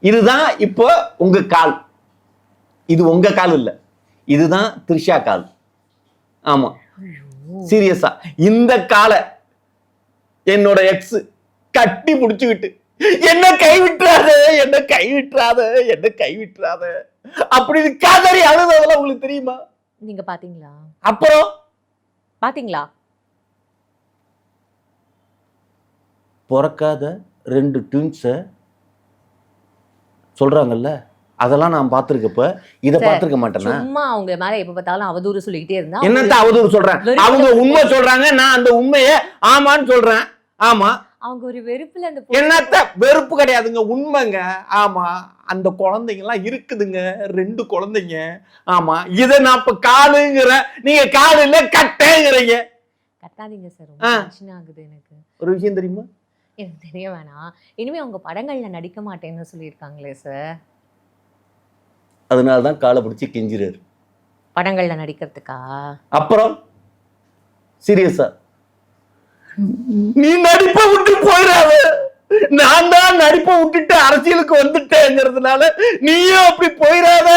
இதுதான் இப்போ உங்க கால். இது உங்க கால் இல்ல, இதுதான் த்ரிஷா கால். ஆமா, சீரியஸா இந்த காலை என்னோட எக்ஸ் கட்டி முடிச்சுக்கிட்டு என்ன கைவிட்டுறாத, என்ன கைவிட்டுறாத, என்ன கைவிட்டுறாத அப்படின்னு காதறி அழுததெல்லாம் உங்களுக்கு தெரியுமா? நீங்க பாத்தீங்களா? அப்புறம் பாத்தீங்களா? பிறக்காத 2 ட்வின்ஸ சொல்றாங்கல்ல, அதெல்லாம் நான் பார்த்திருக்கப்ப இத பார்த்திருக்க மாட்டேனா? சும்மா அவங்க மேல எப்ப பார்த்தாலும் அவதூறு சொல்லிக்கிட்டே இருந்தா என்னத்த அவதூறு சொல்றேன்? அவங்க உண்மை சொல்றாங்க, நான் அந்த உண்மையை ஆமான்னு சொல்றேன். ஆமா, அவங்க ஒரு வெறுப்புல அந்த என்னத்த வெறுப்பு கிடையாதுங்க, உண்மைங்க. ஆமா, அந்த குழந்தைங்க எல்லாம் இருக்குதுங்க, 2 குழந்தைங்க. ஆமா, இத நான் இப்ப காலுங்கிற, நீங்க காலு இல்ல கட்டேங்கிறீங்க. கட்டாதீங்க சார், ரொம்ப டென்ஷன் ஆகுது எனக்கு. ஒரு விஷயம் தெரியுமா? எனக்கு தெரிய வேணாம். இனிமே அவங்க படங்கள்ல நடிக்க மாட்டேன்னு சொல்லியிருக்காங்களே சார். அதனாலதான் காலை பிடிச்சி கெஞ்சிறாரு படங்கள்ல நடிக்கிறதுக்கா? அப்புறம் சீரியஸா நீ நடிப்பை விட்டு போயிடாத, நான் தான் நடிப்பை விட்டுட்டு அரசியலுக்கு வந்துட்டேங்கிறதுனால நீயும் அப்படி போயிடாத.